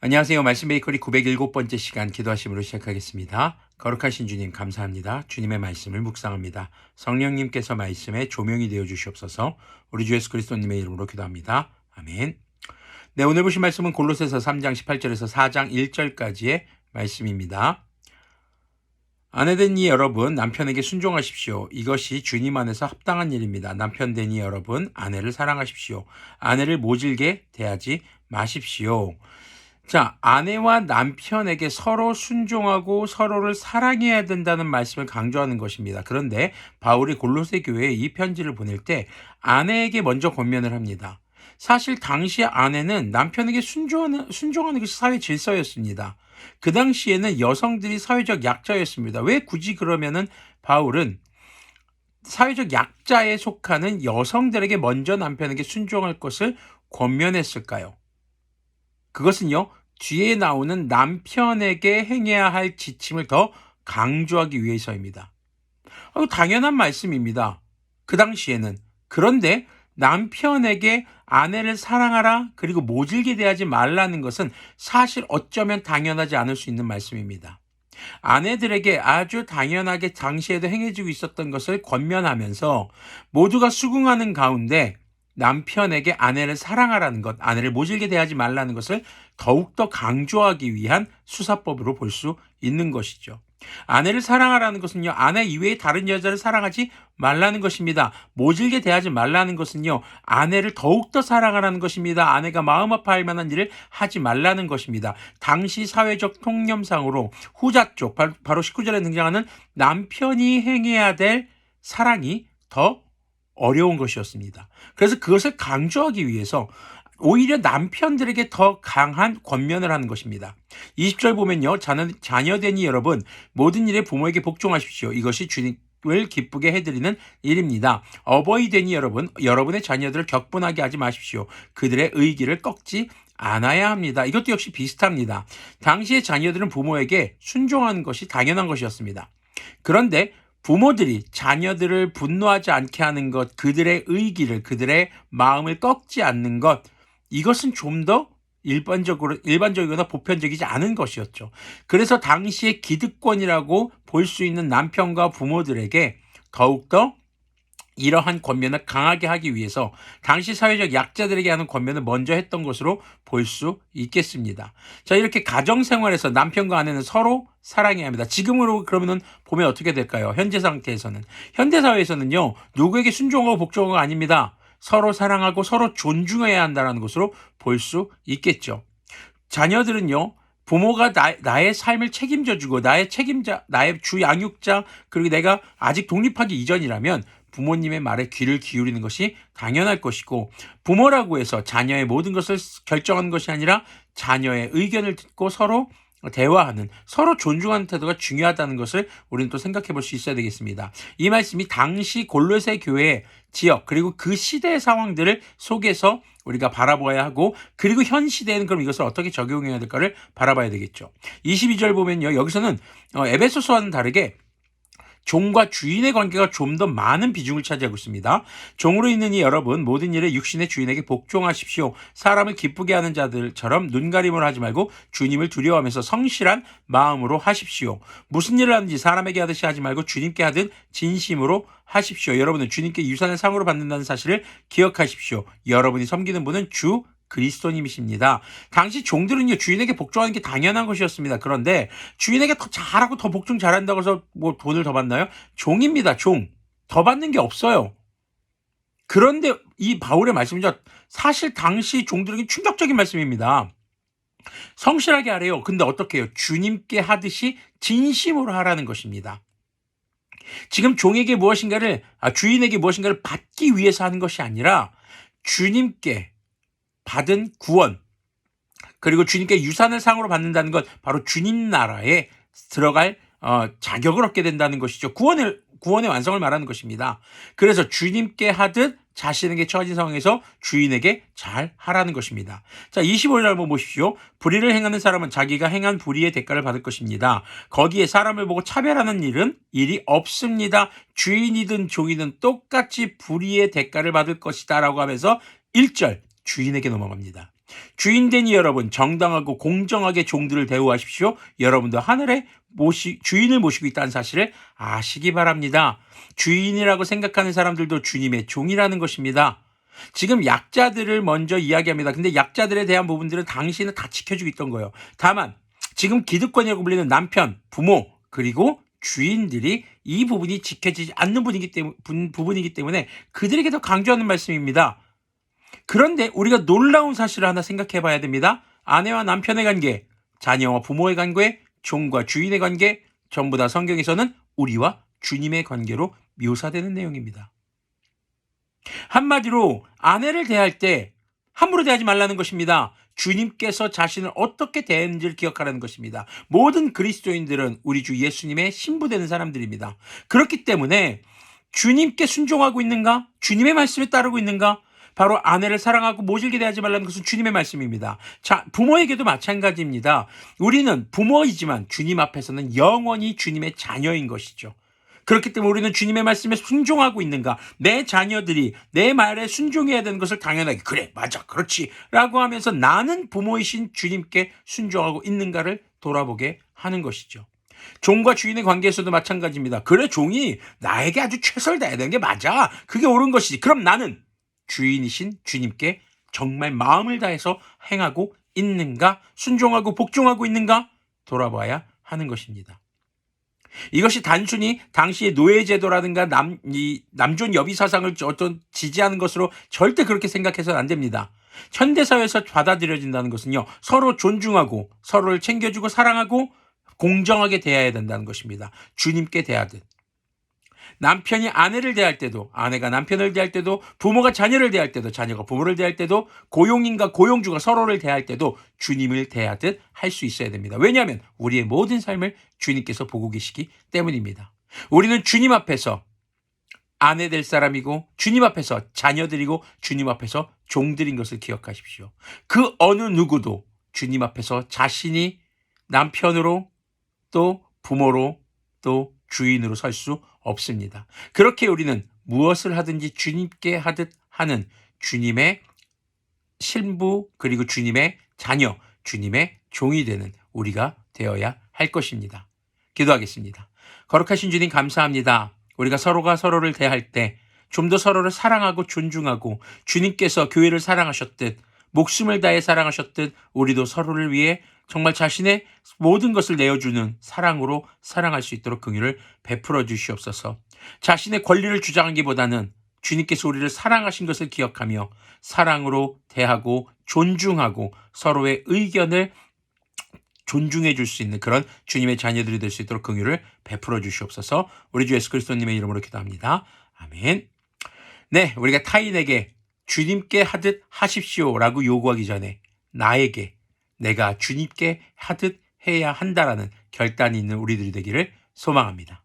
안녕하세요. 말씀 베이커리 907번째 시간 기도하심으로 시작하겠습니다. 거룩하신 주님 감사합니다. 주님의 말씀을 묵상합니다. 성령님께서 말씀에 조명이 되어 주시옵소서. 우리 주 예수 그리스도님의 이름으로 기도합니다. 아멘. 네, 오늘 보신 말씀은 골로새서 3장 18절에서 4장 1절까지의 말씀입니다. 아내된 이 여러분, 남편에게 순종하십시오. 이것이 주님 안에서 합당한 일입니다. 남편 된 이 여러분, 아내를 사랑하십시오. 아내를 모질게 대하지 마십시오. 자, 아내와 남편에게 서로 순종하고 서로를 사랑해야 된다는 말씀을 강조하는 것입니다. 그런데 바울이 골로새 교회에 이 편지를 보낼 때 아내에게 먼저 권면을 합니다. 사실 당시 아내는 남편에게 순종하는 것이 사회 질서였습니다. 그 당시에는 여성들이 사회적 약자였습니다. 왜 굳이 그러면은 바울은 사회적 약자에 속하는 여성들에게 먼저 남편에게 순종할 것을 권면했을까요? 그것은요, 뒤에 나오는 남편에게 행해야 할 지침을 더 강조하기 위해서입니다. 당연한 말씀입니다. 그 당시에는. 그런데 남편에게 아내를 사랑하라 그리고 모질게 대하지 말라는 것은 사실 어쩌면 당연하지 않을 수 있는 말씀입니다. 아내들에게 아주 당연하게 당시에도 행해지고 있었던 것을 권면하면서 모두가 수긍하는 가운데 남편에게 아내를 사랑하라는 것, 아내를 모질게 대하지 말라는 것을 더욱더 강조하기 위한 수사법으로 볼 수 있는 것이죠. 아내를 사랑하라는 것은요, 아내 이외의 다른 여자를 사랑하지 말라는 것입니다. 모질게 대하지 말라는 것은요, 아내를 더욱더 사랑하라는 것입니다. 아내가 마음 아파할 만한 일을 하지 말라는 것입니다. 당시 사회적 통념상으로 후자 쪽, 바로 19절에 등장하는 남편이 행해야 될 사랑이 더 어려운 것이었습니다. 그래서 그것을 강조하기 위해서 오히려 남편들에게 더 강한 권면을 하는 것입니다. 20절 보면요. 자녀되니 여러분, 모든 일에 부모에게 복종하십시오. 이것이 주님을 기쁘게 해드리는 일입니다. 어버이 되니 여러분, 여러분의 자녀들을 격분하게 하지 마십시오. 그들의 의기를 꺾지 않아야 합니다. 이것도 역시 비슷합니다. 당시의 자녀들은 부모에게 순종하는 것이 당연한 것이었습니다. 그런데 부모들이 자녀들을 분노하지 않게 하는 것, 그들의 의기를, 그들의 마음을 꺾지 않는 것, 이것은 좀 더 일반적이거나 보편적이지 않은 것이었죠. 그래서 당시의 기득권이라고 볼 수 있는 남편과 부모들에게 더욱더 이러한 권면을 강하게 하기 위해서 당시 사회적 약자들에게 하는 권면을 먼저 했던 것으로 볼 수 있겠습니다. 자, 이렇게 가정생활에서 남편과 아내는 서로 사랑해야 합니다. 지금으로 그러면은 보면 어떻게 될까요? 현재 상태에서는. 현대사회에서는요, 누구에게 순종하고 복종하고 아닙니다. 서로 사랑하고 서로 존중해야 한다는 것으로 볼 수 있겠죠. 자녀들은요, 부모가 나의 삶을 책임져주고 나의 주 양육자, 그리고 내가 아직 독립하기 이전이라면 부모님의 말에 귀를 기울이는 것이 당연할 것이고, 부모라고 해서 자녀의 모든 것을 결정하는 것이 아니라 자녀의 의견을 듣고 서로 대화하는, 서로 존중하는 태도가 중요하다는 것을 우리는 또 생각해 볼 수 있어야 되겠습니다. 이 말씀이 당시 골로새 교회의 지역 그리고 그 시대의 상황들을 속에서 우리가 바라봐야 하고, 그리고 현 시대에는 그럼 이것을 어떻게 적용해야 될까를 바라봐야 되겠죠. 22절 보면요, 여기서는 에베소서와는 다르게 종과 주인의 관계가 좀 더 많은 비중을 차지하고 있습니다. 종으로 있는 이 여러분, 모든 일에 육신의 주인에게 복종하십시오. 사람을 기쁘게 하는 자들처럼 눈가림을 하지 말고 주님을 두려워하면서 성실한 마음으로 하십시오. 무슨 일을 하든지 사람에게 하듯이 하지 말고 주님께 하듯 진심으로 하십시오. 여러분은 주님께 유산을 상으로 받는다는 사실을 기억하십시오. 여러분이 섬기는 분은 주 그리스도님이십니다. 당시 종들은요, 주인에게 복종하는 게 당연한 것이었습니다. 그런데 주인에게 더 잘하고 더 복종 잘한다고 해서 뭐 돈을 더 받나요? 종입니다. 종. 더 받는 게 없어요. 그런데 이 바울의 말씀은요, 사실 당시 종들에게 충격적인 말씀입니다. 성실하게 하래요. 근데 어떻게 해요? 주님께 하듯이 진심으로 하라는 것입니다. 지금 주인에게 무엇인가를 받기 위해서 하는 것이 아니라 주님께 받은 구원, 그리고 주님께 유산을 상으로 받는다는 것, 바로 주님 나라에 들어갈 자격을 얻게 된다는 것이죠. 구원의 완성을 말하는 것입니다. 그래서 주님께 하듯 자신에게 처해진 상황에서 주인에게 잘 하라는 것입니다. 자, 25절 한번 보십시오. 불의를 행하는 사람은 자기가 행한 불의의 대가를 받을 것입니다. 거기에 사람을 보고 차별하는 일이 없습니다. 주인이든 종이든 똑같이 불의의 대가를 받을 것이다 라고 하면서 1절 주인에게 넘어갑니다. 주인된 여러분, 정당하고 공정하게 종들을 대우하십시오. 여러분도 하늘에 주인을 모시고 있다는 사실을 아시기 바랍니다. 주인이라고 생각하는 사람들도 주님의 종이라는 것입니다. 지금 약자들을 먼저 이야기합니다. 근데 약자들에 대한 부분들은 당신은 다 지켜주고 있던 거예요. 다만 지금 기득권이라고 불리는 남편, 부모, 그리고 주인들이 이 부분이 지켜지지 않는 부분이기 때문에 그들에게 더 강조하는 말씀입니다. 그런데 우리가 놀라운 사실을 하나 생각해 봐야 됩니다. 아내와 남편의 관계, 자녀와 부모의 관계, 종과 주인의 관계, 전부 다 성경에서는 우리와 주님의 관계로 묘사되는 내용입니다. 한마디로 아내를 대할 때 함부로 대하지 말라는 것입니다. 주님께서 자신을 어떻게 대했는지를 기억하라는 것입니다. 모든 그리스도인들은 우리 주 예수님의 신부되는 사람들입니다. 그렇기 때문에 주님께 순종하고 있는가? 주님의 말씀에 따르고 있는가? 바로 아내를 사랑하고 모질게 대하지 말라는 것은 주님의 말씀입니다. 자, 부모에게도 마찬가지입니다. 우리는 부모이지만 주님 앞에서는 영원히 주님의 자녀인 것이죠. 그렇기 때문에 우리는 주님의 말씀에 순종하고 있는가, 내 자녀들이 내 말에 순종해야 되는 것을 당연하게 그래 맞아 그렇지 라고 하면서 나는 부모이신 주님께 순종하고 있는가를 돌아보게 하는 것이죠. 종과 주인의 관계에서도 마찬가지입니다. 그래, 종이 나에게 아주 최선을 다해야 되는 게 맞아, 그게 옳은 것이지. 그럼 나는 주인이신 주님께 정말 마음을 다해서 행하고 있는가, 순종하고 복종하고 있는가 돌아봐야 하는 것입니다. 이것이 단순히 당시의 노예제도라든가 남존 여비 사상을 어떤 지지하는 것으로 절대 그렇게 생각해서는 안 됩니다. 현대사회에서 받아들여진다는 것은요, 서로 존중하고 서로를 챙겨주고 사랑하고 공정하게 대해야 된다는 것입니다. 주님께 대하듯. 남편이 아내를 대할 때도, 아내가 남편을 대할 때도, 부모가 자녀를 대할 때도, 자녀가 부모를 대할 때도, 고용인과 고용주가 서로를 대할 때도 주님을 대하듯 할 수 있어야 됩니다. 왜냐하면 우리의 모든 삶을 주님께서 보고 계시기 때문입니다. 우리는 주님 앞에서 아내 될 사람이고, 주님 앞에서 자녀들이고, 주님 앞에서 종들인 것을 기억하십시오. 그 어느 누구도 주님 앞에서 자신이 남편으로 또 부모로 또 주인으로 설 수 없습니다. 그렇게 우리는 무엇을 하든지 주님께 하듯 하는 주님의 신부, 그리고 주님의 자녀, 주님의 종이 되는 우리가 되어야 할 것입니다. 기도하겠습니다. 거룩하신 주님, 감사합니다. 우리가 서로가 서로를 대할 때 좀 더 서로를 사랑하고 존중하고 주님께서 교회를 사랑하셨듯, 목숨을 다해 사랑하셨듯 우리도 서로를 위해 정말 자신의 모든 것을 내어주는 사랑으로 사랑할 수 있도록 긍휼을 베풀어 주시옵소서. 자신의 권리를 주장하기보다는 주님께서 우리를 사랑하신 것을 기억하며 사랑으로 대하고 존중하고 서로의 의견을 존중해 줄 수 있는 그런 주님의 자녀들이 될 수 있도록 긍휼을 베풀어 주시옵소서. 우리 주 예수 그리스도님의 이름으로 기도합니다. 아멘. 네, 우리가 타인에게 주님께 하듯 하십시오라고 요구하기 전에 나에게 내가 주님께 하듯 해야 한다라는 결단이 있는 우리들이 되기를 소망합니다.